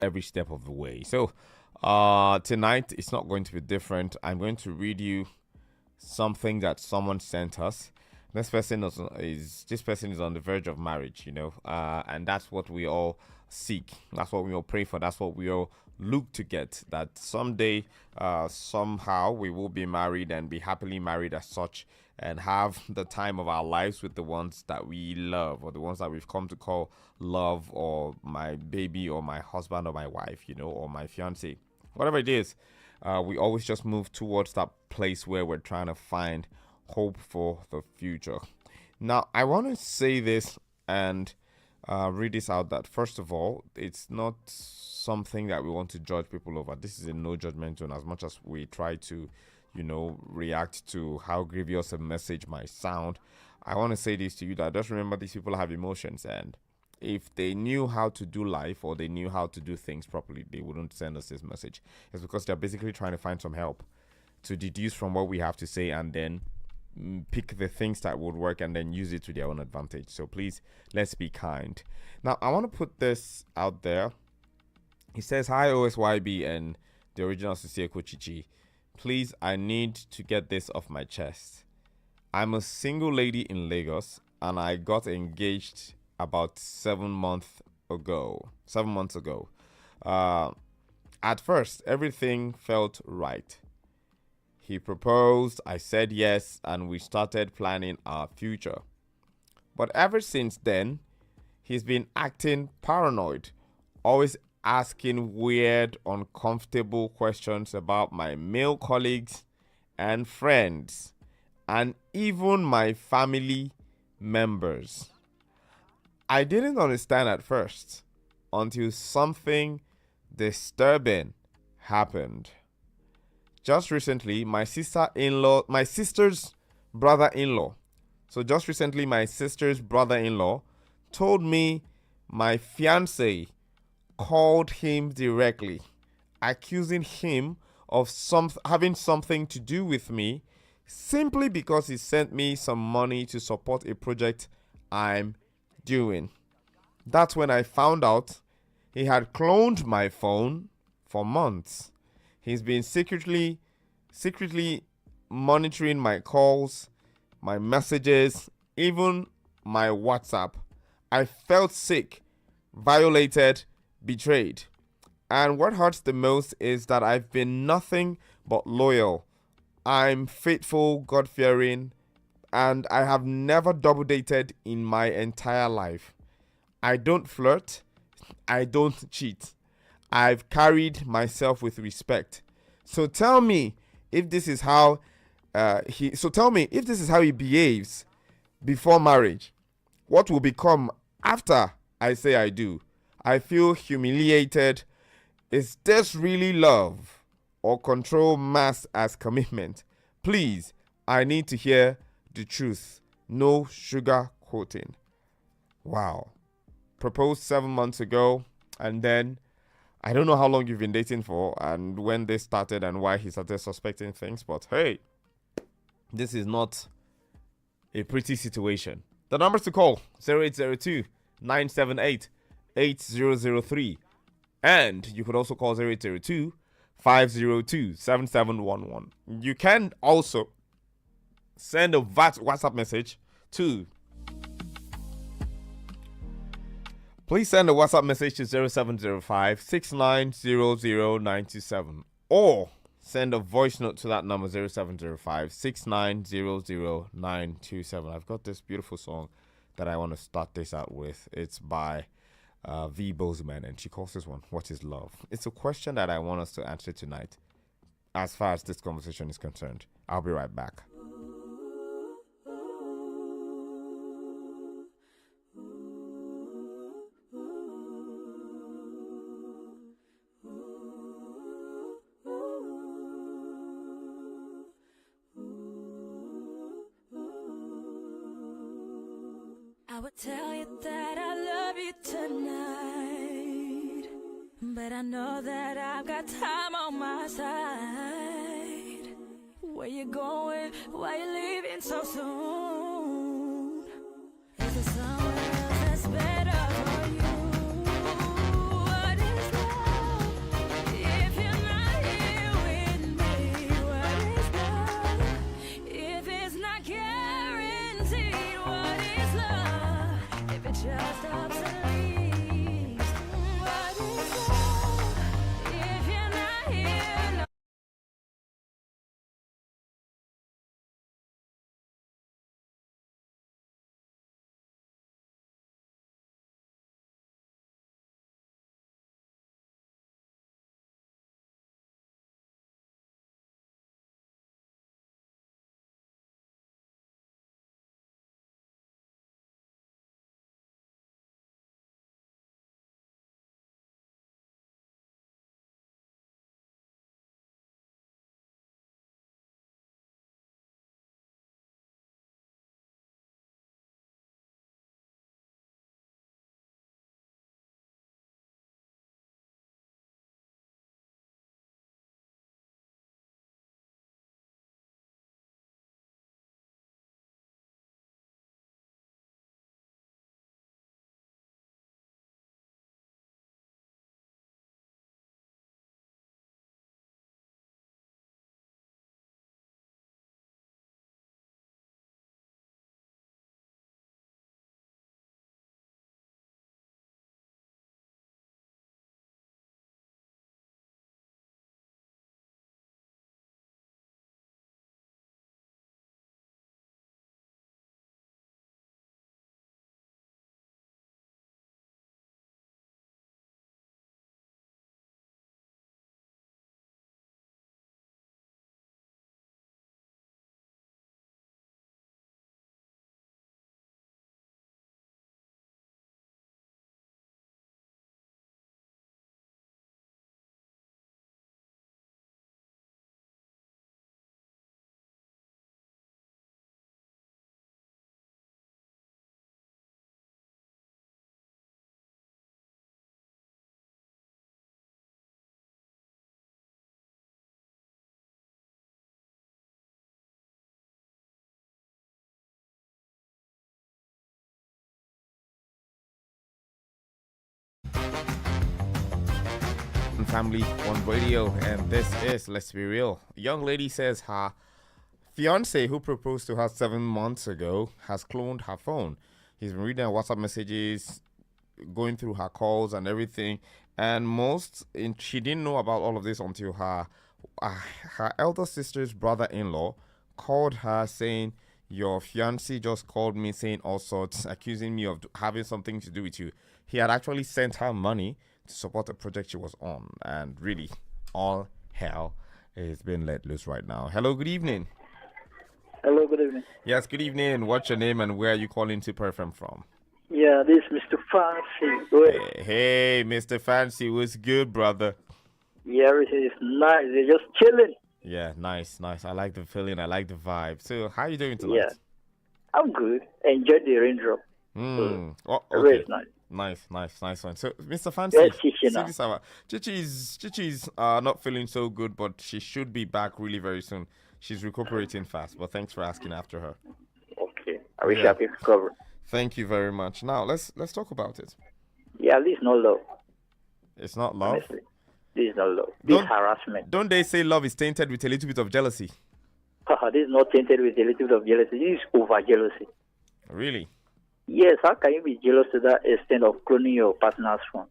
every step of the way. So, tonight it's not going to be different. I'm going to read you something that someone sent us. This person is on the verge of marriage, and that's what we all seek. That's what we all pray for. That's what we all look to get. That someday, somehow, we will be married and be happily married as such, and have the time of our lives with the ones that we love, or the ones that we've come to call love, or my baby, or my husband, or my wife, or my fiancé, whatever it is. We always just move towards that place where we're trying to find hope for the future. Now, I want to say this and read this out, that first of all, it's not something that we want to judge people over. This is a no judgment zone, as much as we try to, react to how grievous a message might sound. I want to say this to you, that just remember, these people have emotions, and if they knew how to do life, or they knew how to do things properly, they wouldn't send us this message. It's because they're basically trying to find some help to deduce from what we have to say, and then pick the things that would work and then use it to their own advantage. So please, let's be kind. Now, I want to put this out there. He says, "Hi OSYB and the original Sisieko Chichi. Please, I need to get this off my chest. I'm a single lady in Lagos, and I got engaged about 7 months ago. At first, everything felt right. He proposed, I said yes, and we started planning our future. But ever since then, he's been acting paranoid, always asking weird, uncomfortable questions about my male colleagues and friends, and even my family members. I didn't understand at first, until something disturbing happened. Just recently, my sister's brother-in-law told me my fiancé called him directly, accusing him of having something to do with me, simply because he sent me some money to support a project I'm doing. That's when I found out he had cloned my phone for months. He's been secretly monitoring my calls, my messages, even my WhatsApp. I felt sick, violated, betrayed. And what hurts the most is that I've been nothing but loyal. I'm faithful, God-fearing, and I have never double dated in my entire life. I don't flirt. I don't cheat. I've carried myself with respect. So tell me if this is how he behaves before marriage. What will become after I say I do? I feel humiliated. Is this really love, or control masked as commitment? Please, I need to hear the truth. No sugar coating." Wow. Proposed 7 months ago, and then I don't know how long you've been dating for and when they started and why he started suspecting things, but hey, this is not a pretty situation. The numbers to call: 0802 978 8003, and you could also call 0802 502 7711. You can also send a WhatsApp message to Please send a WhatsApp message to 0705 6900927, or send a voice note to that number 0705 6900927. I've got this beautiful song that I want to start this out with. It's by V. Bozeman, and she calls this one, "What is Love?" It's a question that I want us to answer tonight as far as this conversation is concerned. I'll be right back. I would tell you that I love you tonight, but I know that I've got time on my side. Where you going? Why you leaving so soon? Is there somewhere else that's better for you? What is love? Family One Radio, and this is Let's Be Real. A young lady says her fiancé, who proposed to her 7 months ago, has cloned her phone. He's been reading her WhatsApp messages, going through her calls and everything, and she didn't know about all of this until her elder sister's brother-in-law called her saying, "Your fiancé just called me saying all sorts, accusing me of having something to do with you." He had actually sent her money to support a project she was on, and really, all hell is being let loose right now. Hello, good evening. Hello, good evening. Yes, good evening. What's your name and where are you calling to Perfume from? Yeah, this is Mr. Fancy. Hey, Mr. Fancy, what's good, brother? Yeah, everything is nice. They're just chilling. Yeah, nice. I like the feeling. I like the vibe. So, how are you doing tonight? Yeah, I'm good. Enjoy the raindrop. Oh, okay. Very nice. Nice one. So, Mr. Fancy, Yes, Chichi now. Chichi's not feeling so good, but she should be back really very soon. She's recuperating fast, but thanks for asking after her. Okay, I wish you happy recovery. Thank you very much. Now, let's talk about it. Yeah, this is not love. It's not love? Honestly, this is not love. This is harassment. Don't they say love is tainted with a little bit of jealousy? This is not tainted with a little bit of jealousy. This is over jealousy. Really? Yes, how can you be jealous to that extent of cloning your partner's phone?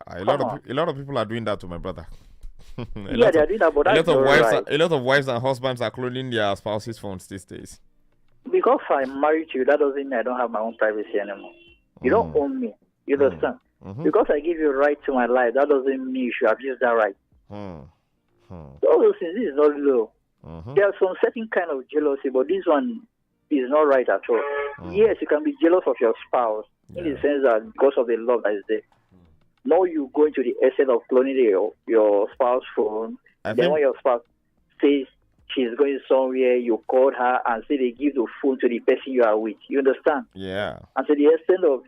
A lot of people are doing that to my brother. They're doing that, but that's not right. A lot of wives and husbands are cloning their spouses' phones these days. Because I'm married to you, that doesn't mean I don't have my own privacy anymore. You don't own me. You understand? Mm-hmm. Because I give you a right to my life, that doesn't mean you should abuse that right. All those things, this is not low. There are some certain kind of jealousy, but this one is not right at all. Yes, you can be jealous of your spouse in the sense that because of the love that is there. No, you go into the extent of cloning your spouse's phone. Then when your spouse says she's going somewhere, you call her and say they give the phone to the person you are with. You understand? Yeah. And to the extent of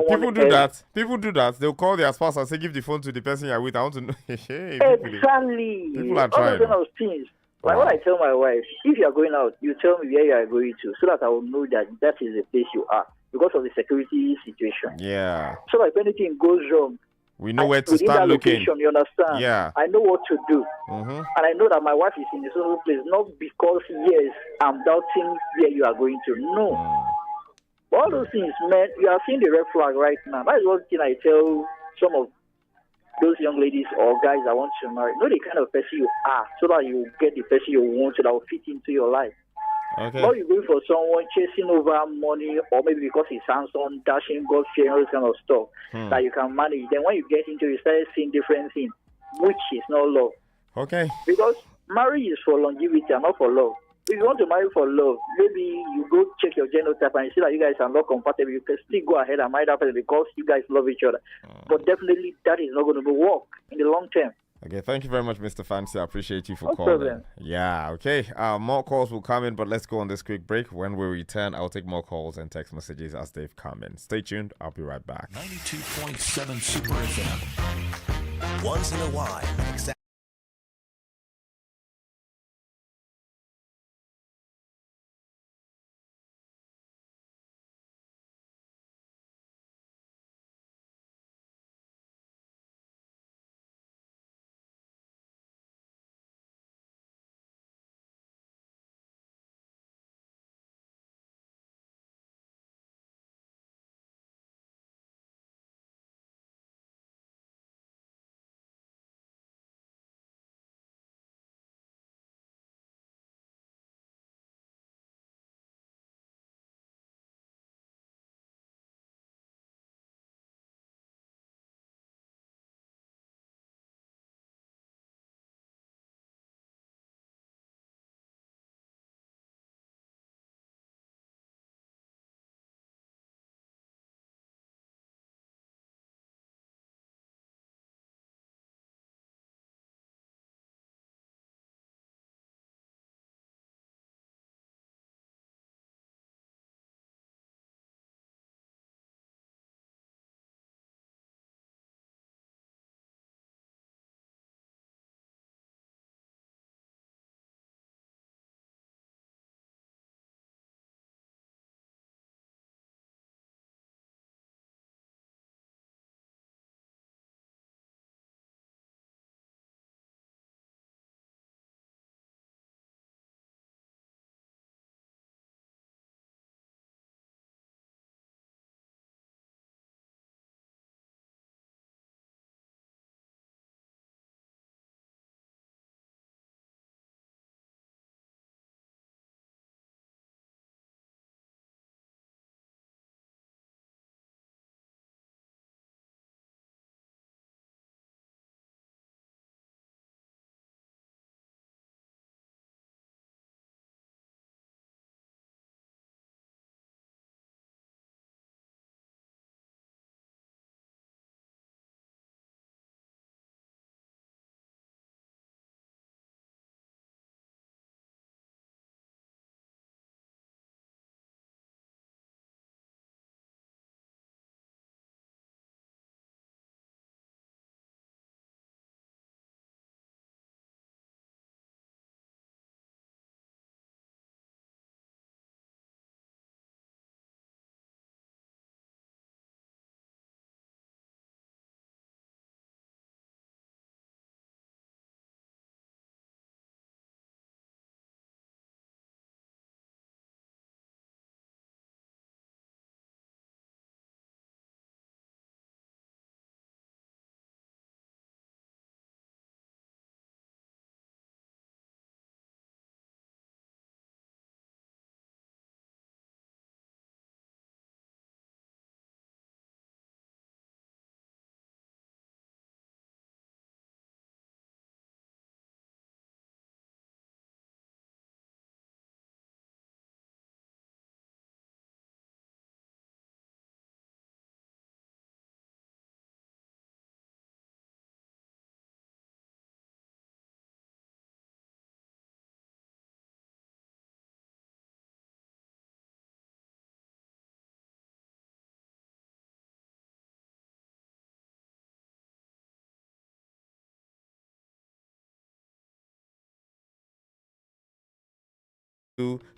people do that. People do that. They'll call their spouse and say, "Give the phone to the person you're with." I want to know. Exactly. People are all trying. those kind of things. Like when I tell my wife, if you are going out, you tell me where you are going to, so that I will know that that is the place you are because of the security situation. Yeah. So if anything goes wrong, we know where to start looking. Location, you understand? Yeah. I know what to do. And I know that my wife is in this other place, not because, yes, I'm doubting where you are going to. No. All those things, man, you are seeing the red flag right now. That is one thing I tell some of those young ladies or guys that want to marry. Know the kind of person you are so that you get the person you want so that will fit into your life. Okay. Not you going for someone chasing over money or maybe because he's handsome, dashing, God fearing, all this kind of stuff that you can manage. Then when you get into it, you start seeing different things, which is not love. Okay. Because marriage is for longevity and not for love. If you want to marry for love, maybe you go check your genotype and you see that you guys are not compatible. You can still go ahead and marry that person because you guys love each other. But definitely that is not going to work in the long term. Okay, thank you very much, Mr. Fancy. I appreciate you for No calling. problem. Yeah, okay. More calls will come in, but let's go on this quick break. When we return, I'll take more calls and text messages as they've come in. Stay tuned. I'll be right back. 92.7 Super FM. Once in a while.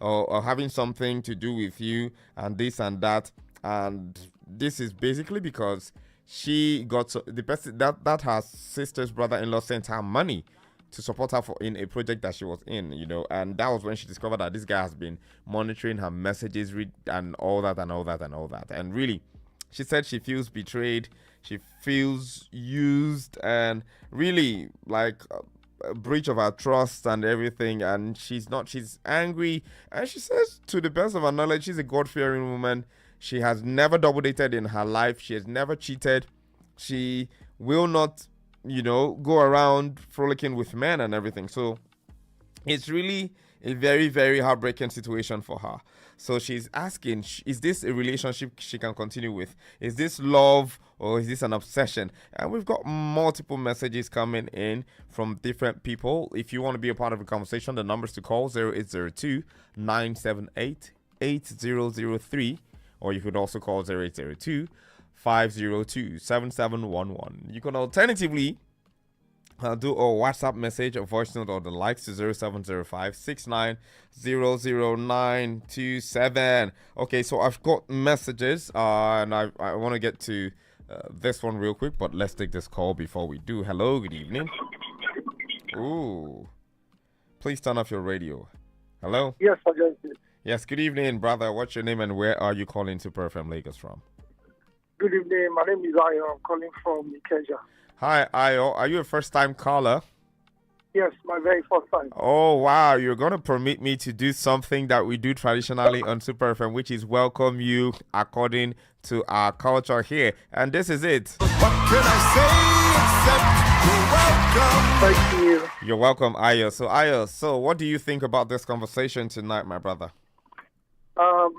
or having something to do with you and this and that. And this is basically because she got the person that her sister's brother-in-law sent her money to support her in a project that she was in, and that was when she discovered that this guy has been monitoring her messages, and all that. And really, she said she feels betrayed, she feels used, and really like a breach of her trust and everything. And she's angry, and she says, to the best of her knowledge, she's a God-fearing woman. She has never double dated in her life. She has never cheated. She will not go around frolicking with men and everything. So it's really a very, very heartbreaking situation for her. So she's asking, is this a relationship she can continue with? Is this love, or is this an obsession? And we've got multiple messages coming in from different people. If you want to be a part of the conversation, the numbers to call 0802 978 8003, or you could also call 0802 502 7711. You can alternatively do a WhatsApp message, a voice note, or the likes to 0705 6900927. Okay, so I've got messages, and I want to get to this one real quick, but let's take this call before we do. Hello, good evening. Ooh, please turn off your radio. Hello? Yes, I just did. Yes, good evening, brother. What's your name and where are you calling Super FM Lagos from? Good evening. My name is Ayo. I'm calling from Ikeja. Hi, Ayo. Are you a first-time caller? Yes, my very first time. Oh, wow. You're going to permit me to do something that we do traditionally on Super FM, which is welcome you according to our culture here. And this is it. What can I say except you're welcome? Thank you. You're welcome, Ayo. So what do you think about this conversation tonight, my brother?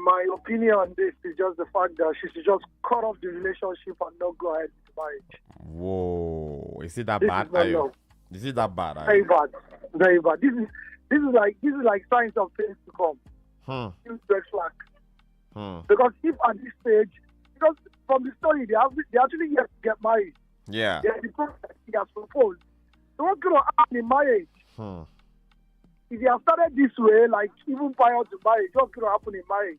My opinion on this is just the fact that she should just cut off the relationship and not go ahead with marriage. Whoa. Is it that This bad, is not Ayo? love. Is it that bad, Very Ayo? bad. Very bad. This is like signs of things to come. Huge red flag. Because if at this stage, because from the story they actually yet to get married. Yeah. They're the prophet he has proposed. So what's going to happen in marriage? If you have started this way, like even prior to marriage, what's going to happen in marriage?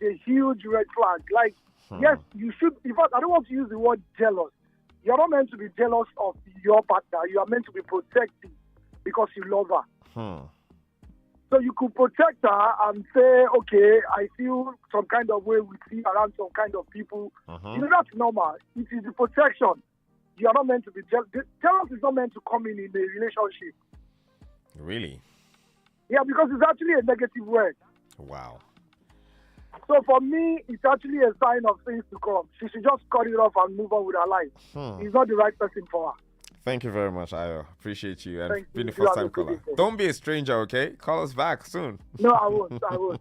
It's a huge red flag. Like, yes, you should. In fact, I don't want to use the word jealous. You're not meant to be jealous of your partner. You are meant to be protective because you love her. So you could protect her and say, okay, I feel some kind of way with you around some kind of people. That's normal. It is the protection. You are not meant to be jealous. Jealous is not meant to come in a relationship. Really? Yeah, because it's actually a negative word. Wow. So for me, it's actually a sign of things to come. She should just cut it off and move on with her life. He's not the right person for her. Thank you very much, Ayo. Appreciate you and being the You first have time a good caller. evening. Don't be a stranger, okay? Call us back soon. No, I won't. I'm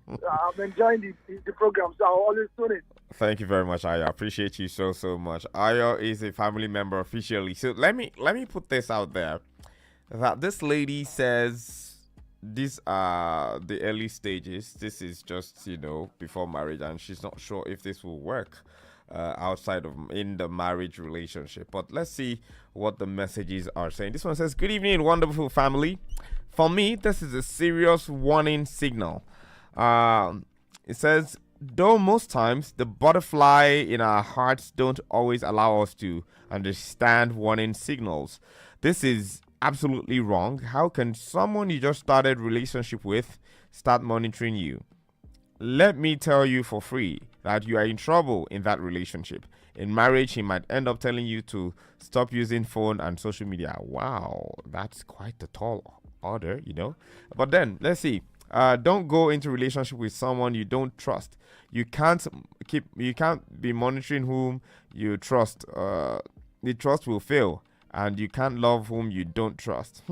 enjoying the program, so I'll always tune in. Thank you very much, Ayo. Appreciate you so much. Ayo is a family member officially. So let me put this out there. That this lady says these are the early stages. This is just, before marriage, and she's not sure if this will work outside of in the marriage relationship. But let's see what the messages are saying. This one says, good evening, wonderful family. For me, this is a serious warning signal. It says, though most times the butterfly in our hearts don't always allow us to understand warning signals. This is absolutely wrong. How can someone you just started relationship with start monitoring you? Let me tell you for free that you are in trouble in that relationship. In marriage, he might end up telling you to stop using phone and social media. Wow, that's quite a tall order, But then, let's see. Don't go into relationship with someone you don't trust. You can't be monitoring whom you trust. The trust will fail. And you can't love whom you don't trust.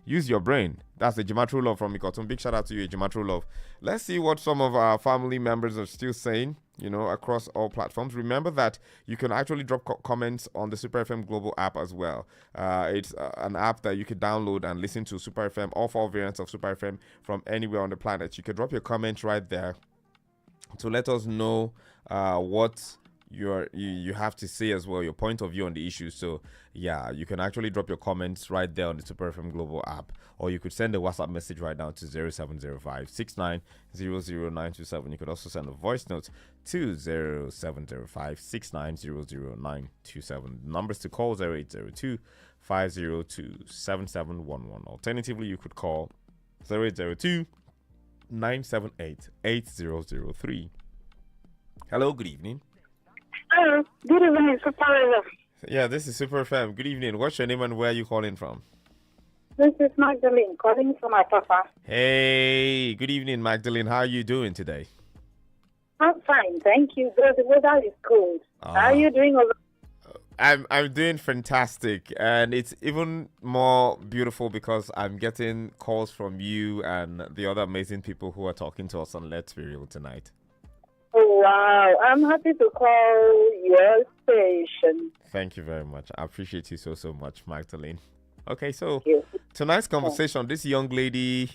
Use your brain. That's a Jimatru Love from Ikoton. Big shout out to you, Jimatru Love. Let's see what some of our family members are still saying, across all platforms. Remember that you can actually drop comments on the Super FM Global app as well. It's an app that you can download and listen to Super FM, all 4 variants of Super FM from anywhere on the planet. You can drop your comments right there to let us know what you have to say as well your point of view on the issue. So yeah, you can actually drop your comments right there on the Super FM Global app, or you could send a WhatsApp message right now to 0705 6900 You could also send a voice note to 0705 6900 Numbers to call 0802 502 7711. Alternatively, you could call 0802 978 8003. Hello, good evening. Hello, good evening, Super FM. Yeah, this is Super FM. Good evening. What's your name and where are you calling from? This is Magdalene calling from Apapa. Hey, good evening, Magdalene. How are you doing today? I'm fine, thank you. The weather is cold. How are you doing over? I'm doing fantastic, and it's even more beautiful because I'm getting calls from you and the other amazing people who are talking to us on Let's Be Real tonight. Oh, wow. I'm happy to call your station. Thank you very much. I appreciate you so much, Magdalene. Okay, so tonight's conversation, this young lady,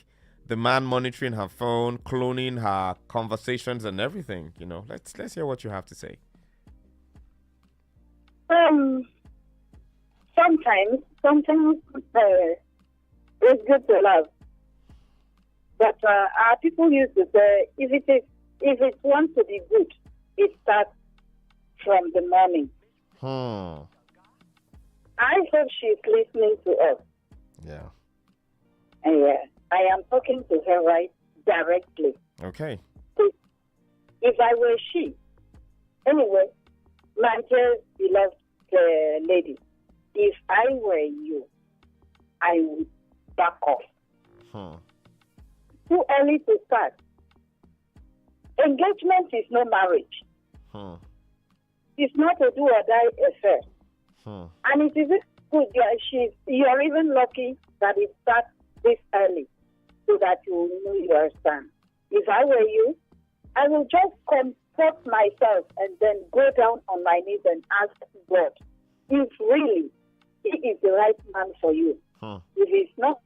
the man monitoring her phone, cloning her conversations and everything, let's hear what you have to say. Sometimes it's good to love. But our people used to say, if it wants to be good, it starts from the morning. I hope she's listening to us. Yeah. And I am talking to her right directly. Okay. If I were she, anyway, my dear beloved lady, if I were you, I would back off. Too early to start. Engagement is no marriage. It's not a do or die affair. And it is good. You're even lucky that it starts this early so that you know your stand. If I were you, I will just comfort myself and then go down on my knees and ask God if really He is the right man for you. If he's not,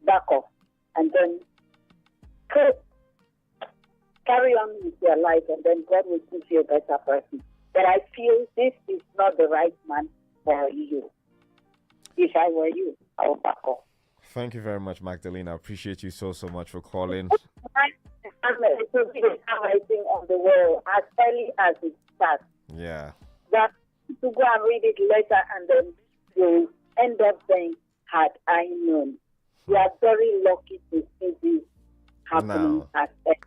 back off and then carry on with your life, and then God will give you a better person. But I feel this is not the right man for you. If I were you, I would back off. Thank you very much, Magdalene. I appreciate you so much for calling. It will be the writing on the wall as early as it starts. Yeah. That to go and read it later, and then you end up saying, had I known. You are very lucky to see this happening as early.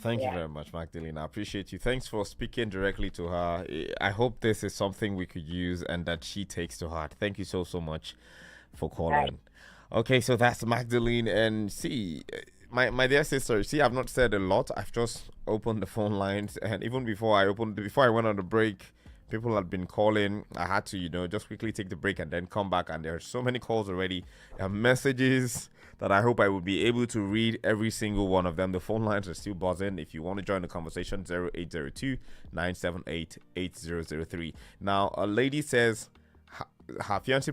Thank you very much, Magdalene. I appreciate you. Thanks for speaking directly to her. I hope this is something we could use and that she takes to heart. Thank you so much for calling. Right. Okay, so that's Magdalene. And see, my dear sister, see, I've not said a lot. I've just opened the phone lines. And even before I went on the break, people had been calling. I had to, just quickly take the break and then come back. And there are so many calls already. There are messages that I hope I will be able to read every single one of them. The phone lines are still buzzing. If you want to join the conversation, 0802-978-8003. Now, a lady says her fiancé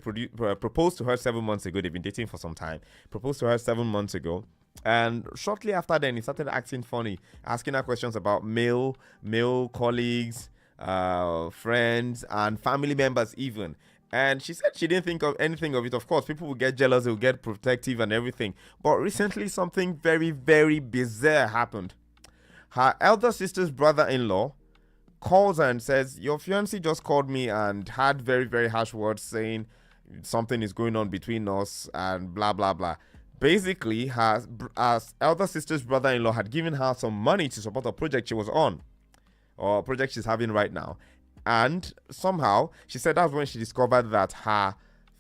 proposed to her 7 months ago. They've been dating for some time. Proposed to her 7 months ago. And shortly after then, he started acting funny, asking her questions about male colleagues, friends, and family members even. And she said she didn't think of anything of it. Of course, people will get jealous, they will get protective and everything. But recently, something very, very bizarre happened. Her elder sister's brother-in-law calls her and says, your fiancé just called me and had very, very harsh words saying something is going on between us and blah, blah, blah. Basically, her elder sister's brother-in-law had given her some money to support a project she was on, or a project she's having right now. And somehow, she said that's when she discovered that her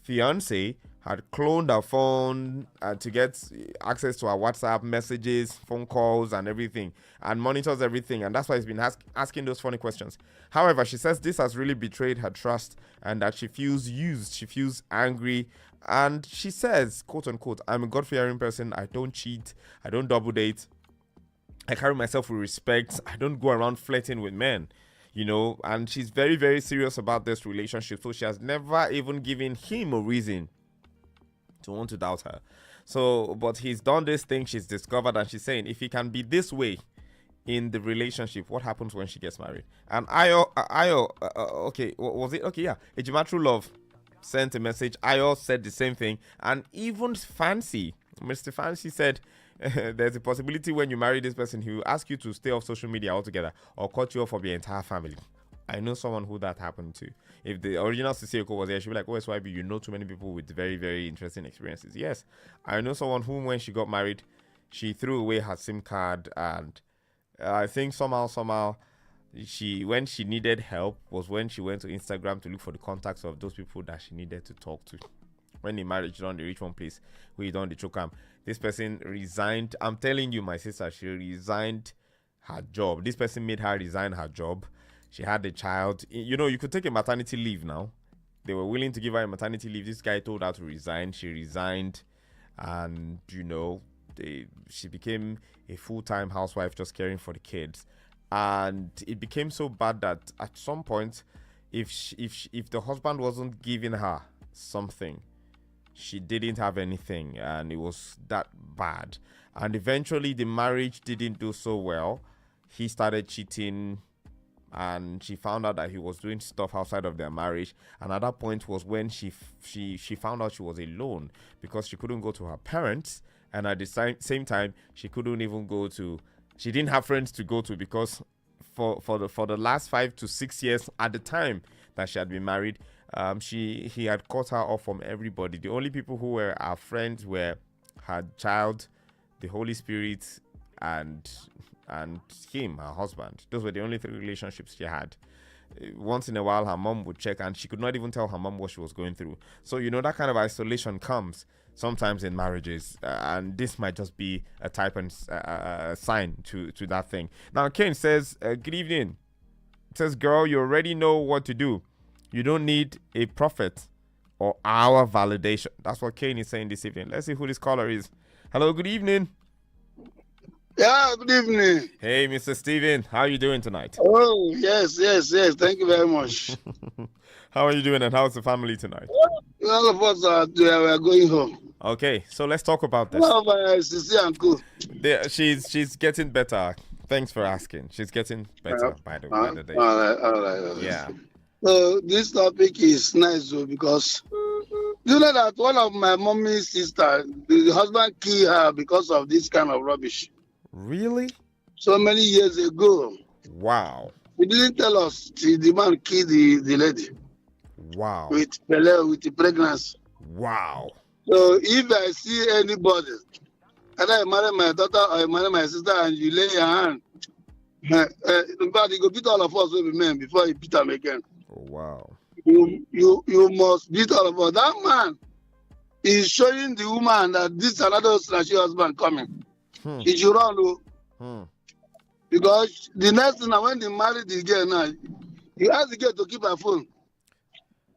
fiancé had cloned her phone to get access to her WhatsApp messages, phone calls, and everything, and monitors everything. And that's why he's been asking those funny questions. However, she says this has really betrayed her trust and that she feels used. She feels angry. And she says, quote unquote, I'm a God-fearing person. I don't cheat. I don't double date. I carry myself with respect. I don't go around flirting with men. And she's very, very serious about this relationship. So she has never even given him a reason to want to doubt her. So, but he's done this thing she's discovered, and she's saying if he can be this way, in the relationship, what happens when she gets married? And okay, was it okay? Yeah, Ejimatru Love sent a message. Ayo said the same thing, and even Mr. Fancy said there's a possibility when you marry this person, he will ask you to stay off social media altogether or cut you off for your entire family. I know someone who that happened to. If the original Sissoko was there, she'd be like, OSYB, you know too many people with very, very interesting experiences. Yes, I know someone who, when she got married, she threw away her SIM card, and I think somehow, when she needed help was when she went to Instagram to look for the contacts of those people that she needed to talk to. When in marriage, you don't reach one place where you don't the choke. This person resigned. I'm telling you, my sister, she resigned her job. This person made her resign her job. She had a child. You know, you could take a maternity leave now. They were willing to give her a maternity leave. This guy told her to resign. She resigned. And, you know, she became a full-time housewife just caring for the kids. And it became so bad that at some point, if the husband wasn't giving her something, she didn't have anything. And it was that bad. And eventually, the marriage didn't do so well. He started cheating, and she found out that he was doing stuff outside of their marriage. And at that point was when she found out she was alone, because she couldn't go to her parents, and at the same time she couldn't even go to, she didn't have friends to go to, because for the last 5 to 6 years at the time that she had been married, he had cut her off from everybody. The only people who were our friends were her child, the Holy Spirit, and him, her husband. Those were the only 3 relationships she had. Once in a while, her mom would check, and she could not even tell her mom what she was going through. So, you know, that kind of isolation comes sometimes in marriages, and this might just be a type and sign to that thing. Now, Kane says, good evening. It says, girl, you already know what to do. You don't need a prophet or our validation. That's what Kane is saying this evening. Let's see who this caller is. Hello, good evening. Yeah, good evening. Hey, Mr. Steven, how are you doing tonight? Oh, yes. Thank you very much. How are you doing, and how's the family tonight? All of us are going home. Okay, so let's talk about this. Hello, my sister and cool. She's getting better. Thanks for asking. She's getting better by the day. All right. Yeah. So this topic is nice though, because you know that one of my mommy's sister, the husband killed her because of this kind of rubbish. Really? So many years ago. Wow. He didn't tell us the man killed the lady. Wow. With the pregnancy. Wow. So if I see anybody, and I marry my daughter or I marry my sister, and you lay your hand, in fact, he go beat all of us with men before he beat them again. Oh, wow. You must beat all of us. That man is showing the woman that this is another snatchy husband coming. He should run, because the next thing, when they marry the girl now, you ask the girl to keep her phone,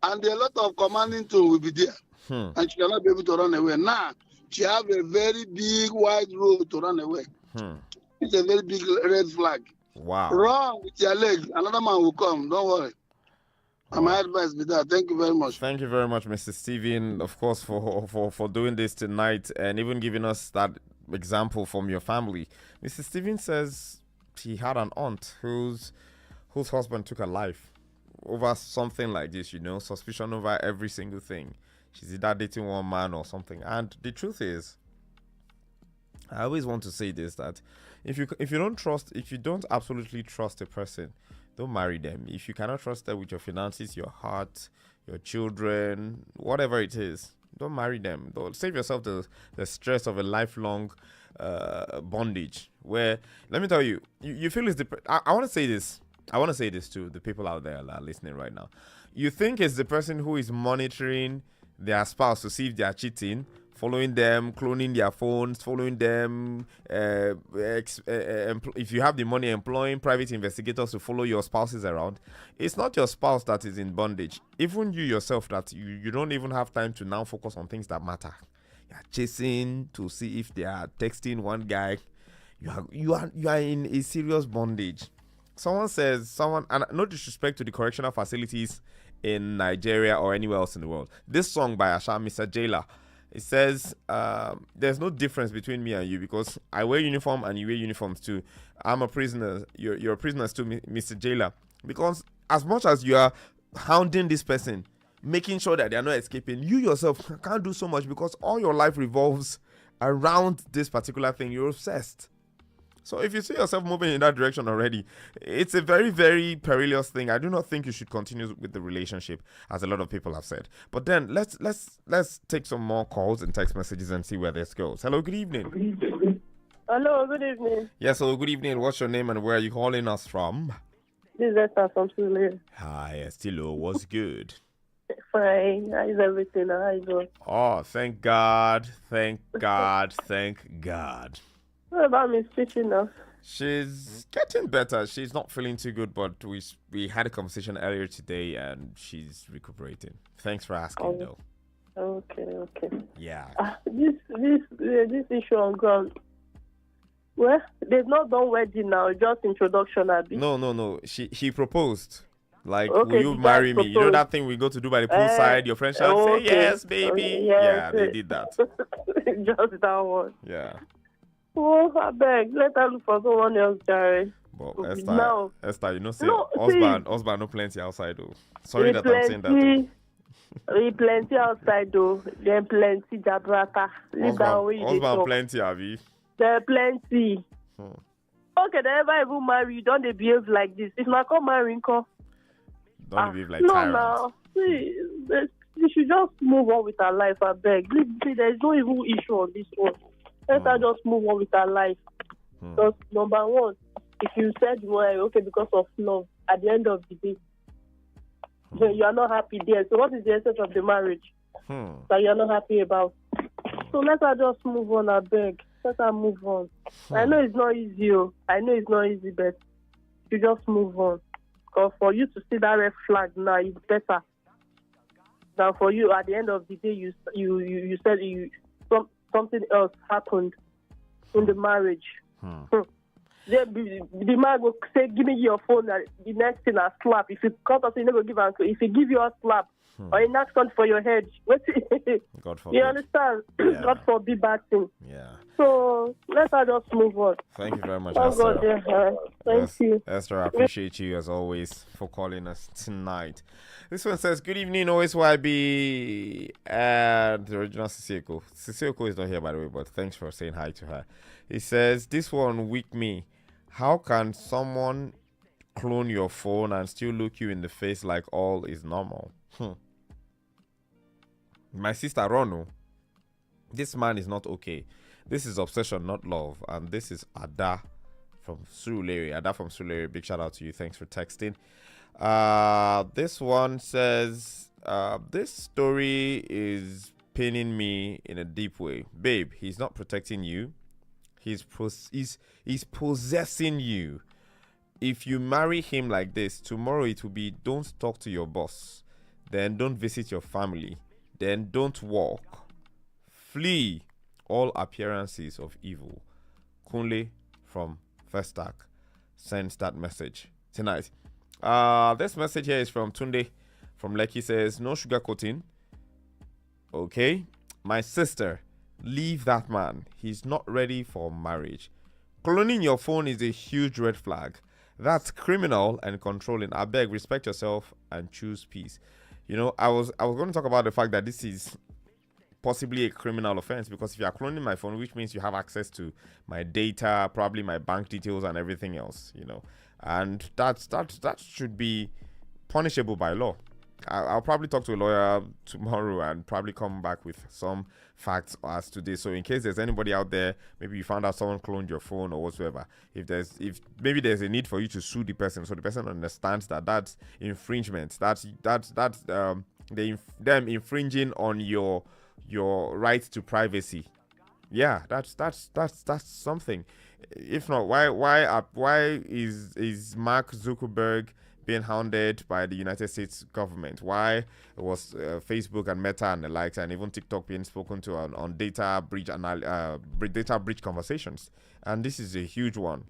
and a lot of commanding tone will be there, and she cannot be able to run away. Now she have a very big wide road to run away. It's a very big red flag. Wow. Run with your leg, another man will come. Don't worry. And my advice be that. Thank you very much. Thank you very much, Mr. Steven, of course, for doing this tonight and even giving us that example from your family. Mr. Steven says he had an aunt whose husband took her life over something like this, you know, suspicion over every single thing. She's either dating one man or something. And the truth is, I always want to say this, that if you don't absolutely trust a person, don't marry them. If you cannot trust them with your finances, your heart, your children, whatever it is, don't marry them. Don't save yourself the stress of a lifelong bondage. Where, let me tell you, you feel it's I want to say this. I want to say this to the people out there that are listening right now. You think it's the person who is monitoring their spouse to see if they are cheating, following them, cloning their phones, following them. If you have the money, employing private investigators to follow your spouses around. It's not your spouse that is in bondage. Even you yourself, that you don't even have time to now focus on things that matter. You're chasing to see if they are texting one guy. You are in a serious bondage. And no disrespect to the correctional facilities in Nigeria or anywhere else in the world. This song by Asha, Mr. Jailer, It says, there's no difference between me and you because I wear uniform and you wear uniforms too. I'm a prisoner. You're a prisoner too, Mr. Jailer. Because as much as you are hounding this person, making sure that they are not escaping, you yourself can't do so much because all your life revolves around this particular thing. You're obsessed. So if you see yourself moving in that direction already, it's a very, very perilous thing. I do not think you should continue with the relationship, as a lot of people have said. But then let's take some more calls and text messages and see where this goes. Hello, good evening. Hello, good evening. Yes, hello, good evening. What's your name and where are you calling us from? This is Esther from Sule. Hi, Estilo. What's good? Fine. How is everything? How is it? Oh, thank God. Thank God. Thank God. What about Miss Fishy now? She's getting better. She's not feeling too good, but we had a conversation earlier today and she's recuperating. Thanks for asking, though. Okay. Yeah. This issue on ground. Well, they've not done wedding now, just introduction, Abby. No. He proposed. Like, Okay, will you marry me? You know that thing we go to do by the poolside? Your friend shall say, yes, baby. Yes. Yeah, they did that. Just that one. Yeah. Oh, I beg. Let her look for someone else, Jerry. But No. Esther, you know, say, No, husband, no plenty outside, though. Sorry that I'm saying that. We plenty outside, though. Then plenty jabrata. Husband plenty, Abby. There are plenty. Okay, they never even marry you. Don't they behave like this? If I come marry, come. Don't behave like no, tyrants. No, see, you should just move on with her life, I beg. See, there's no even issue on this one. Let her just move on with her life. Because number one, if you said you were okay because of love, at the end of the day, you are not happy there. So what is the essence of the marriage that you are not happy about? So let her just move on, I beg. Let her move on. I know it's not easy, but you just move on. Because for you to see that red flag now, it's better than for you at the end of the day. You said something else happened in the marriage. The man will say, "Give me your phone." The next thing, I slap. If you cut us, you never give an. If he give you a slap or a knock on for your head, God forbid. You understand? Yeah. God forbid bad thing. Yeah. So let her just move on. Thank you very much, Oh Esther. God, yeah. Thank you. Esther, I appreciate you as always for calling us tonight. This one says, good evening, OSYB and the original Sissoko. Sissoko is not here, by the way, but thanks for saying hi to her. He says, this one weak me. How can someone clone your phone and still look you in the face like all is normal? My sister Rono, this man is not okay. This is obsession, not love. And this is Ada from Surulere. Ada from Surulere, big shout out to you. Thanks for texting. This one says, this story is paining me in a deep way. Babe, he's not protecting you. He's possessing you. If you marry him like this, tomorrow it will be don't talk to your boss. Then don't visit your family. Then don't walk. Flee all appearances of evil. Kunle from Festac sends that message tonight. This message here is from Tunde from Lekki. Says, no sugarcoating. Okay. My sister, leave that man. He's not ready for marriage. Cloning your phone is a huge red flag. That's criminal and controlling. I beg, respect yourself and choose peace. You know, I was going to talk about the fact that this is possibly a criminal offense, because if you are cloning my phone, which means you have access to my data, probably my bank details and everything else, you know, and that should be punishable by law. I'll probably talk to a lawyer tomorrow and probably come back with some facts as to this. So in case there's anybody out there, maybe you found out someone cloned your phone or whatsoever, if maybe there's a need for you to sue the person, so the person understands that that's infringement, that's them infringing on your right to privacy. Yeah, that's something. If not, why is Mark Zuckerberg being hounded by the United States government? Why was Facebook and Meta and the likes, and even TikTok being spoken to on data breach conversations? And this is a huge one.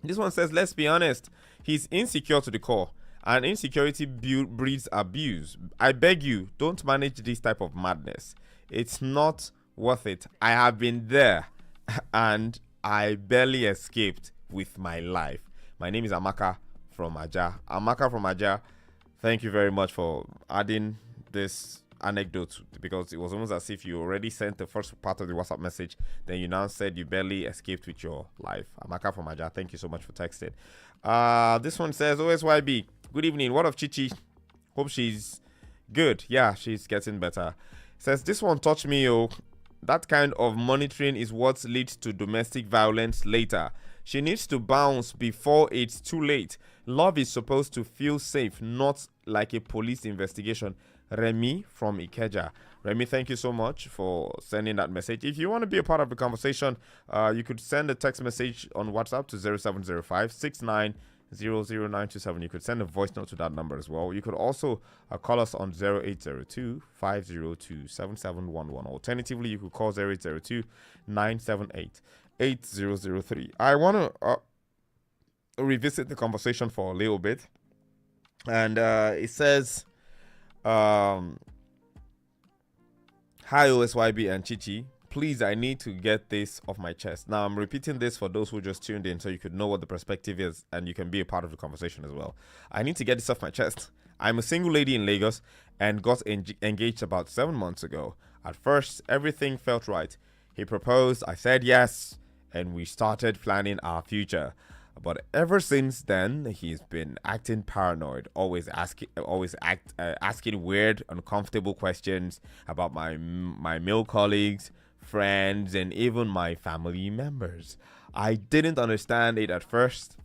This one says, let's be honest, he's insecure to the core And insecurity breeds abuse. I beg you, don't manage this type of madness. It's not worth it. I have been there and I barely escaped with my life. My name is Amaka from Aja. Amaka from Aja, thank you very much for adding this anecdote, because it was almost as if you already sent the first part of the WhatsApp message, then you now said you barely escaped with your life. Amaka from Aja, thank you so much for texting. This one says, OSYB, good evening. What of Chichi? Hope she's good. Yeah, she's getting better. Says, this one touched me, oh. That kind of monitoring is what leads to domestic violence later. She needs to bounce before it's too late. Love is supposed to feel safe, not like a police investigation. Remy from Ikeja. Remy, thank you so much for sending that message. If you want to be a part of the conversation, you could send a text message on WhatsApp to 0705 00927. You could send a voice note to that number as well. You could also call us on 0802 502 7711. Alternatively, you could call 0802 978 8003. I want to revisit the conversation for a little bit. And it says, hi OSYB and Chichi, please, I need to get this off my chest. Now I'm repeating this for those who just tuned in so you could know what the perspective is and you can be a part of the conversation as well. I need to get this off my chest. I'm a single lady in Lagos and got engaged about 7 months ago. At first, everything felt right. He proposed, I said yes, and we started planning our future. But ever since then, he's been acting paranoid, always asking weird, uncomfortable questions about my male colleagues, friends, and even my family members. I didn't understand it at first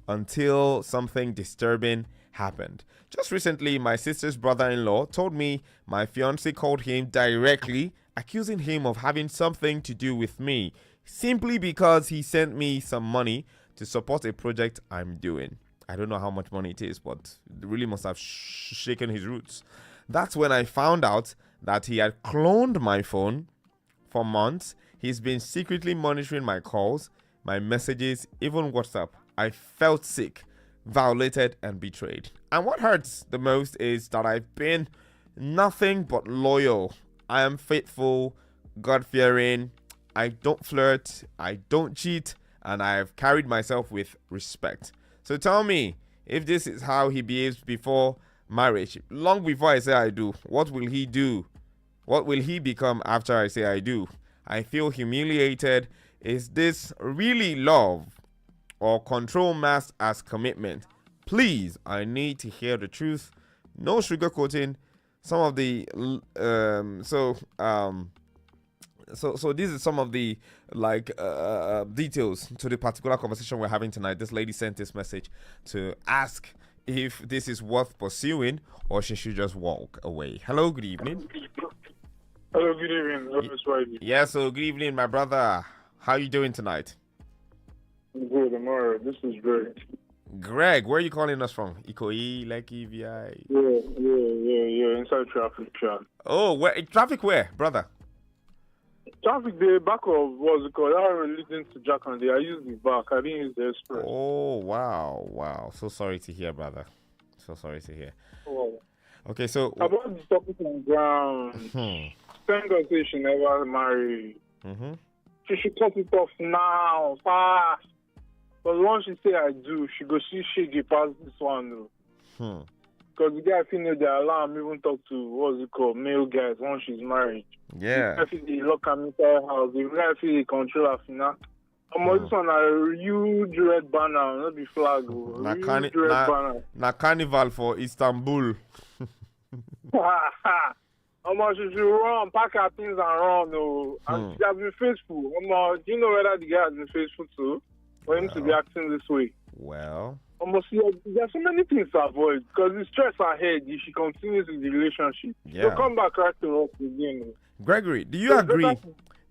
until something disturbing happened. Just recently, my sister's brother-in-law told me my fiancé called him directly, accusing him of having something to do with me, simply because he sent me some money to support a project I'm doing. I don't know how much money it is, but it really must have shaken his roots. That's when I found out that he had cloned my phone for months. He's been secretly monitoring my calls, my messages, even WhatsApp. I felt sick, violated, and betrayed. And what hurts the most is that I've been nothing but loyal. I am faithful, God-fearing. I don't flirt. I don't cheat. And I have carried myself with respect. So tell me, if this is how he behaves before marriage, long before I say I do, what will he do? What will he become after I say I do? I feel humiliated. Is this really love or control masked as commitment? Please, I need to hear the truth. No sugarcoating. Some of the So these are some of the details to the particular conversation we're having tonight. This lady sent this message to ask if this is worth pursuing or she should just walk away. Hello, good evening. Hello, good evening. Yeah, so good evening, my brother. How are you doing tonight? I'm good, I'm alright. This is Greg. Greg, where are you calling us from? Ikoyi, Lekki, VI? Yeah. Inside traffic. Oh, traffic where, brother? Traffic, the back of what's it called? That leading to Jack and I used the back. I didn't use the express. Oh, wow. So sorry to hear, brother. So sorry to hear. Oh. Okay, so about the topic on ground. Thank God say she never married. She should cut it off now, fast. But once she say I do, she go see shaggy past this one though. Because the guy feel they allow him even talk to male guys once she's married. Yeah. The guy feel they lock him inside her house. The guy feel they control her finance. This one a huge red banner, not the flag. Huge red banner. Na carnival for Istanbul. She should run, pack her things and run. And she has been faithful. Do you know whether the guy has been faithful too? For him to be acting this way? Well, there's so many things to avoid because the stress ahead if she continues with the relationship. Yeah. So come back right to us again. Gregory, do you agree?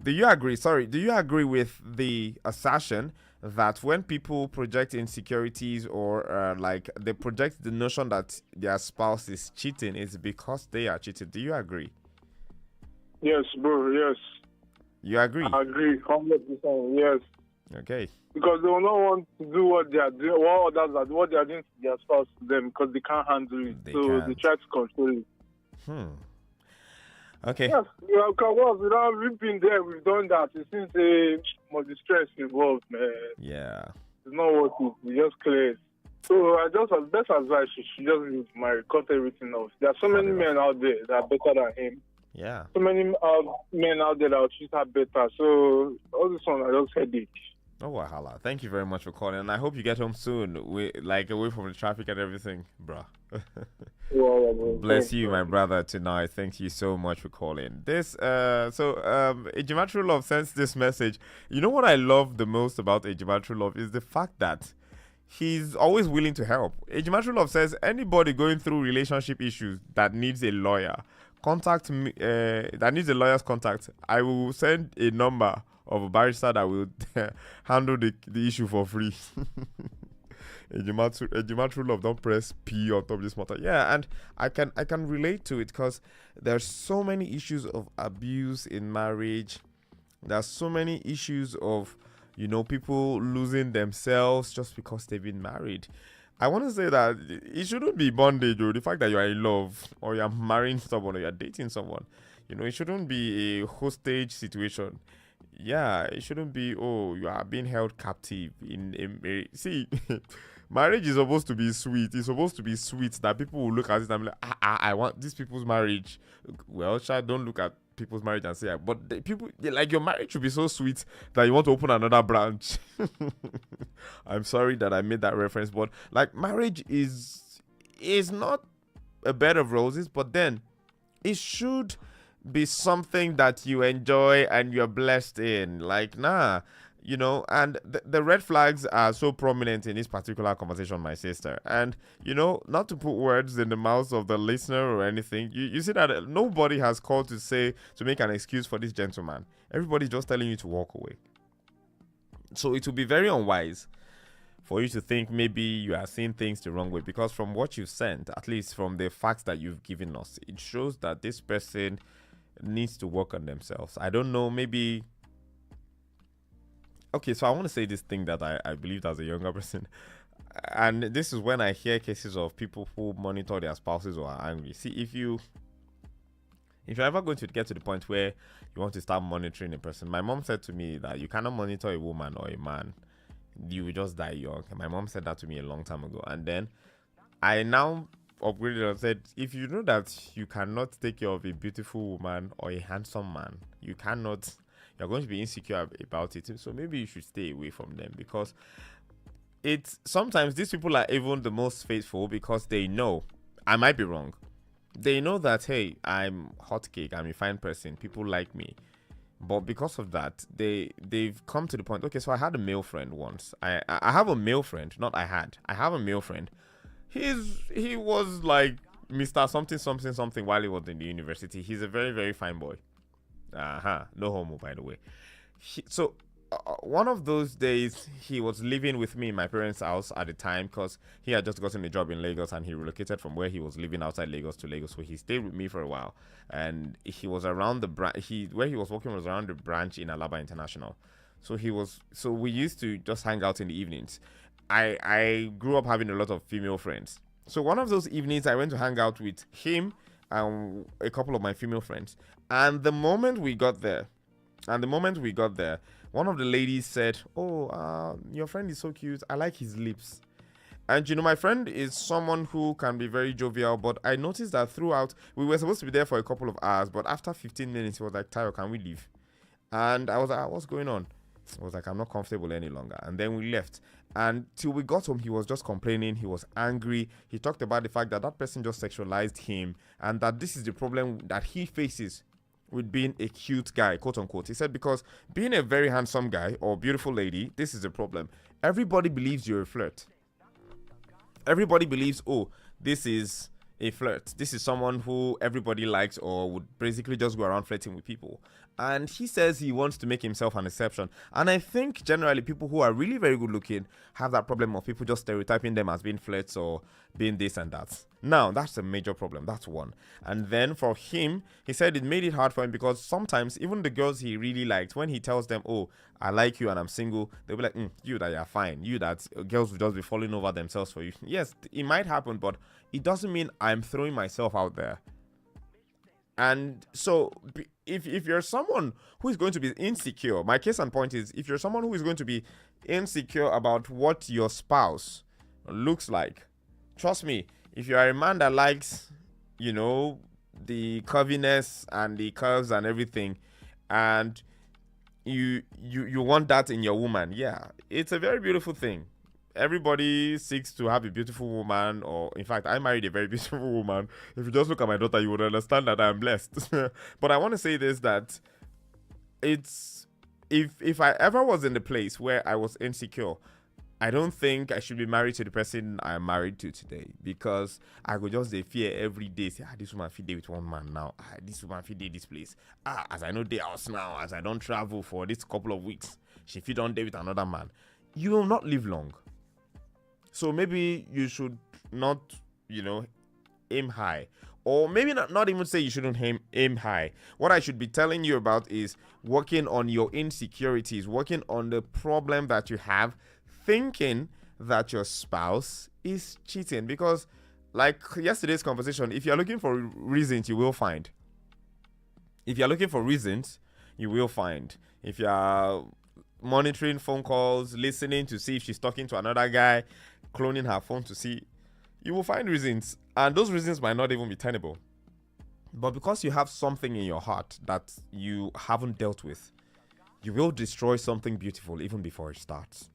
Do you agree with the assertion that when people project insecurities or they project the notion that their spouse is cheating, it's because they are cheating? Do you agree? Yes, bro. Yes. You agree? I agree 100%. Yes. Okay. Because they will not want to do what they are doing, what they are doing to their spouse to them because they can't handle it. They try to control it. Okay. Yes, we've been there, we've done that. It seems more distress involved, man. Yeah. It's not worth it. We just clear it. So I just, as best advice, she just needs to marry, cut everything off. There are so many men out there that are better than him. Yeah. So many men out there that will treat her better. So all this one, I just headache. Oh, wahala. Thank you very much for calling, and I hope you get home soon, away from the traffic and everything, bruh. Bless you, my brother, tonight. Thank you so much for calling. Ejimatru Love sends this message. You know what I love the most about Ejimatru Love is the fact that he's always willing to help. Ejimatru Love says, anybody going through relationship issues that needs a lawyer, contact me, that needs a lawyer's contact. I will send a number of a barrister that will handle the issue for free. Ejimatru Love, don't press P on top of this matter. Yeah, and I can relate to it because there's so many issues of abuse in marriage. There's so many issues of, people losing themselves just because they've been married. I want to say that it shouldn't be bondage or the fact that you are in love or you're marrying someone or you're dating someone. It shouldn't be a hostage situation. Yeah, it shouldn't be, you are being held captive in a marriage. See, marriage is supposed to be sweet. It's supposed to be sweet that people will look at it and be like, I want these people's marriage. Well, child, don't look at people's marriage and say, but your marriage should be so sweet that you want to open another branch. I'm sorry that I made that reference, but marriage is not a bed of roses, but then it should be something that you enjoy and you're blessed in. And the red flags are so prominent in this particular conversation, my sister. And, not to put words in the mouths of the listener or anything, you see that nobody has called to make an excuse for this gentleman. Everybody's just telling you to walk away. So it will be very unwise for you to think maybe you are seeing things the wrong way, because from what you've sent, at least from the facts that you've given us, it shows that this person needs to work on themselves. I don't know, maybe... Okay, so I want to say this thing that I believed as a younger person. And this is when I hear cases of people who monitor their spouses or are angry. See, if you're ever going to get to the point where you want to start monitoring a person, my mom said to me that you cannot monitor a woman or a man. You will just die young. My mom said that to me a long time ago. And then I now upgraded and said, if you know that you cannot take care of a beautiful woman or a handsome man, you're going to be insecure about it. So maybe you should stay away from them, because sometimes these people are even the most faithful because they know, I might be wrong, they know that, hey, I'm hot cake, I'm a fine person, people like me. But because of that, they've come to the point. Okay, so I had a male friend once. I have a male friend, I have a male friend. He was like Mr. something while he was in the university. He's a very, very fine boy. No homo, by the way. One of those days, he was living with me in my parents' house at the time, because he had just gotten a job in Lagos and he relocated from where he was living outside Lagos to Lagos. So he stayed with me for a while, and he was around the branch. Where he was working was around the branch in Alaba International. So we used to just hang out in the evenings. I grew up having a lot of female friends. So one of those evenings, I went to hang out with him and a couple of my female friends. And the moment we got there, one of the ladies said, your friend is so cute. I like his lips. And, my friend is someone who can be very jovial, but I noticed that throughout, we were supposed to be there for a couple of hours, but after 15 minutes, he was like, Tayo, can we leave? And I was like, what's going on? I was like, I'm not comfortable any longer. And then we left. And till we got home, he was just complaining. He was angry. He talked about the fact that person just sexualized him, and that this is the problem that he faces with being a cute guy, quote unquote. He said, because being a very handsome guy or beautiful lady, this is the problem. Everybody believes you're a flirt. Everybody believes, this is a flirt. This is someone who everybody likes or would basically just go around flirting with people. And he says he wants to make himself an exception. And I think generally people who are really very good looking have that problem of people just stereotyping them as being flirts or being this and that. Now, that's a major problem. That's one. And then for him, he said it made it hard for him because sometimes even the girls he really liked, when he tells them, oh, I like you and I'm single, they'll be like, you that you're fine. You that girls will just be falling over themselves for you. Yes, it might happen, but it doesn't mean I'm throwing myself out there. And so if you're someone who is going to be insecure, my case and point is, if you're someone who is going to be insecure about what your spouse looks like, trust me, if you are a man that likes, the curviness and the curves and everything, and you want that in your woman, yeah, it's a very beautiful thing. Everybody seeks to have a beautiful woman, or in fact, I married a very beautiful woman. If you just look at my daughter, you would understand that I'm blessed. But I want to say this, that it's if I ever was in the place where I was insecure, I don't think I should be married to the person I'm married to today, because I could just fear every day. Say, this woman fit day with one man now. This woman fit day this place. As I know day house now, as I don't travel for this couple of weeks, she fit on day with another man. You will not live long. So maybe you should not, aim high. Or maybe not even say you shouldn't aim high. What I should be telling you about is working on your insecurities, working on the problem that you have, thinking that your spouse is cheating. Because like yesterday's conversation, if you're looking for reasons, you will find. If you're looking for reasons, you will find. If you're monitoring phone calls, listening to see if she's talking to another guy, cloning her phone to see, you will find reasons, and those reasons might not even be tenable. But because you have something in your heart that you haven't dealt with, you will destroy something beautiful even before it starts.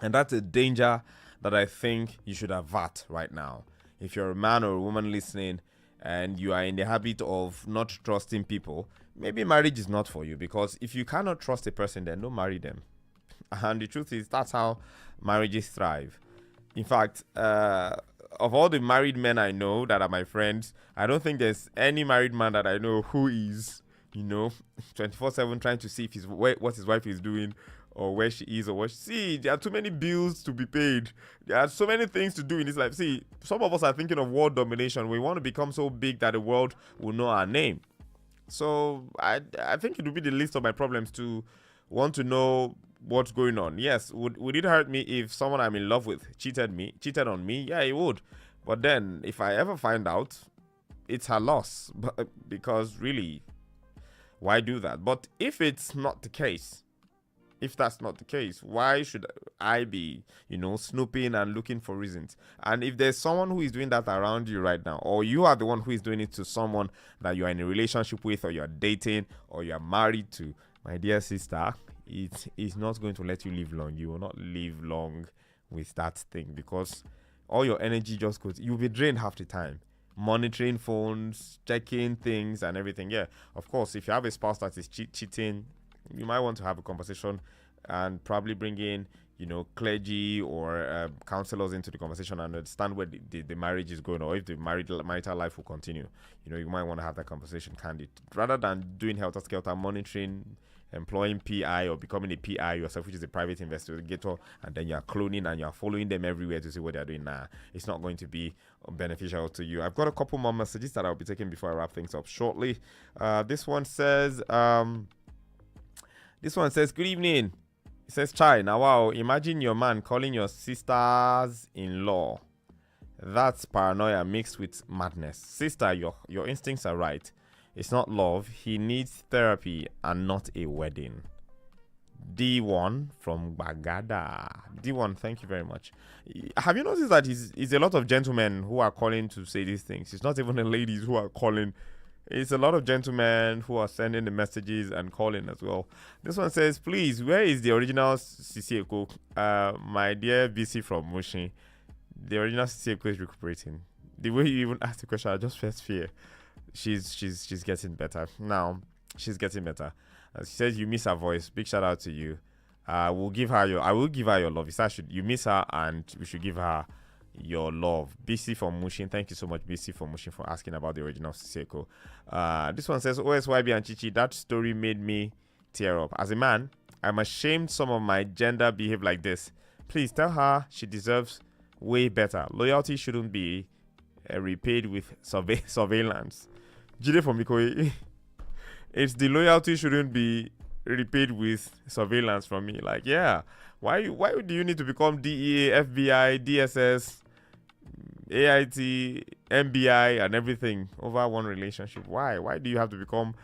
And that's a danger that I think you should avert right now. If you're a man or a woman listening and you are in the habit of not trusting people, maybe marriage is not for you, because if you cannot trust a person, then don't marry them. And the truth is, that's how marriages thrive. In fact, of all the married men I know that are my friends, I don't think there's any married man that I know who is, 24/7 trying to see if what his wife is doing, or where she is, or what. See, there are too many bills to be paid. There are so many things to do in this life. See, some of us are thinking of world domination. We want to become so big that the world will know our name. So I think it would be the least of my problems to want to know what's going on. Yes, would it hurt me if someone I'm in love with cheated on me? Yeah, it would. But then if I ever find out, it's her loss. Because really, why do that? But if it's not the case, if that's not the case, why should I be, snooping and looking for reasons? And if there's someone who is doing that around you right now, or you are the one who is doing it to someone that you are in a relationship with, or you're dating, or you're married to, my dear sister, it is not going to let you live long. You will not live long with that thing, because all your energy just goes, you'll be drained half the time. Monitoring phones, checking things and everything. Yeah, of course, if you have a spouse that is cheating, you might want to have a conversation and probably bring in, clergy or counselors into the conversation and understand where the marriage is going, or if the marital life will continue. You might want to have that conversation candid, rather than doing helter-skelter monitoring, employing PI or becoming a PI yourself, which is a private investigator, and then you're cloning and you're following them everywhere to see what they're doing. It's not going to be beneficial to you. I've got a couple more messages that I'll be taking before I wrap things up shortly. This one says, good evening. It says, Chai, now wow, imagine your man calling your sisters-in-law. That's paranoia mixed with madness. Sister, your instincts are right. It's not love. He needs therapy and not a wedding. D1 from Bagada. D1, thank you very much. Have you noticed that it's a lot of gentlemen who are calling to say these things? It's not even the ladies who are calling. It's a lot of gentlemen who are sending the messages and calling as well. This one says, please, where is the original Sisieko? My dear BC from Mushin. The original Sisieko is recuperating. The way you even asked the question, I just first fear. She's getting better. Now, she's getting better. She says you miss her voice. Big shout out to you. I will give her your love. You miss her, and we should give her, your love. BC from Mushin. Thank you so much, BC from Mushin, for asking about the original Siseko. This one says, OSYB and Chichi, that story made me tear up. As a man, I'm ashamed some of my gender behave like this. Please tell her she deserves way better. Loyalty shouldn't be repaid with surveillance. Jide from Ikoyi. It's the loyalty shouldn't be repaid with surveillance from me. Like, yeah. Why do you need to become DEA, FBI, DSS, AIT, MBI, and everything over one relationship? Why? Why do you have to become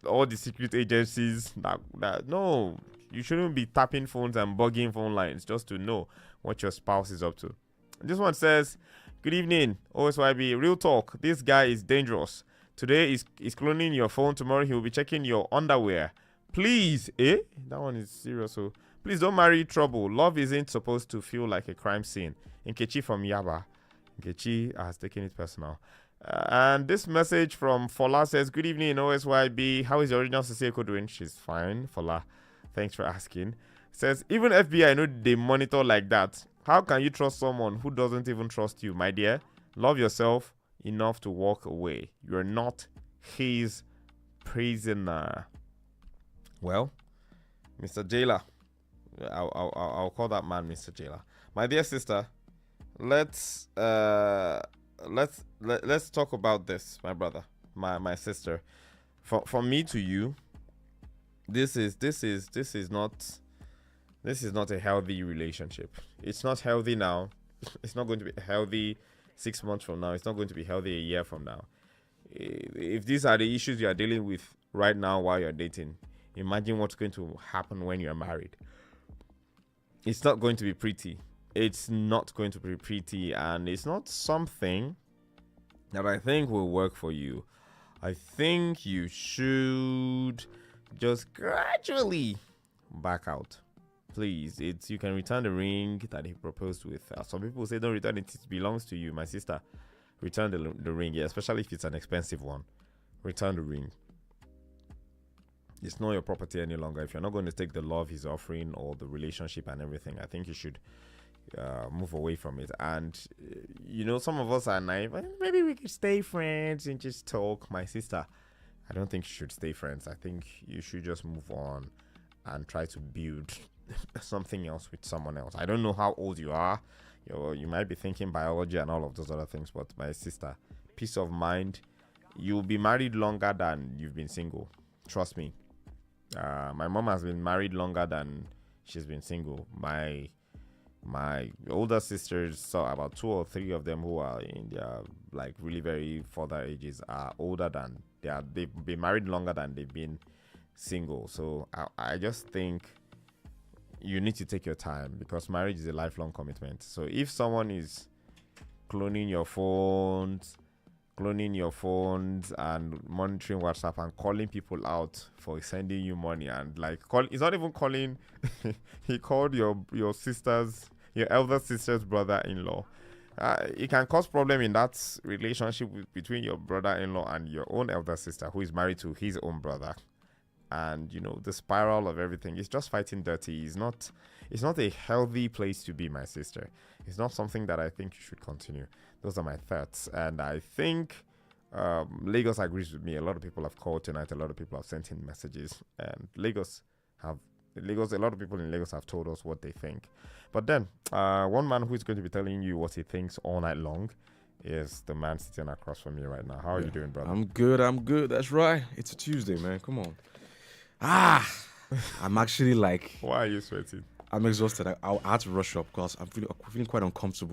all the secret agencies? That no, you shouldn't be tapping phones and bugging phone lines just to know what your spouse is up to. This one says, good evening, OSYB. Real talk. This guy is dangerous. Today he's cloning your phone. Tomorrow he will be checking your underwear. Please, that one is serious. So please don't marry trouble. Love isn't supposed to feel like a crime scene. Nkechi from Yaba. Nkechi has taken it personal. And this message from Fola says, good evening, OSYB. How is the original Siseko doing? She's fine, Fola. Thanks for asking. Says, even FBI know they monitor like that. How can you trust someone who doesn't even trust you, my dear? Love yourself enough to walk away. You're not his prisoner. Well, Mr. Jailer, I'll call that man Mr. Jailer. My dear sister, let's talk about this, my brother, my sister. From me to you, this is not a healthy relationship. It's not healthy now. It's not going to be healthy 6 months from now. It's not going to be healthy a year from now. If these are the issues you are dealing with right now while you're dating, imagine what's going to happen when you're married. It's not going to be pretty. It's not going to be pretty, and it's not something that I think will work for you. I think you should just gradually back out. Please, you can return the ring that he proposed with. Some people say don't return it, it belongs to you. My sister, return the ring, yeah, especially if it's an expensive one. Return the ring. It's not your property any longer. If you're not going to take the love he's offering or the relationship and everything, I think you should move away from it. And some of us are naive. Maybe we could stay friends and just talk. My sister, I don't think you should stay friends. I think you should just move on and try to build something else with someone else. I don't know how old you are. You might be thinking biology and all of those other things, but my sister, peace of mind. You'll be married longer than you've been single. Trust me. My mom has been married longer than she's been single. My older sisters, saw about 2 or 3 of them who are in their like really very further ages, are older than they've been married longer than they've been single. So I just think you need to take your time, because marriage is a lifelong commitment. So if someone is cloning your phones and monitoring WhatsApp and calling people out for sending you money, and he's not even calling he called your elder sister's brother-in-law, it can cause problem in that relationship between your brother-in-law and your own elder sister, who is married to his own brother. And the spiral of everything is just fighting dirty. It's not a healthy place to be, my sister. It's not something that I think you should continue. Those are my thoughts, and I think Lagos agrees with me. A lot of people have called tonight. A lot of people have sent in messages, and a lot of people in Lagos have told us what they think. But then one man who is going to be telling you what he thinks all night long is the man sitting across from me right now. How are you doing, brother? I'm good. That's right. It's a Tuesday, man. Come on. I'm actually Why are you sweating? I'm exhausted. I had to rush up because I'm feeling quite uncomfortable.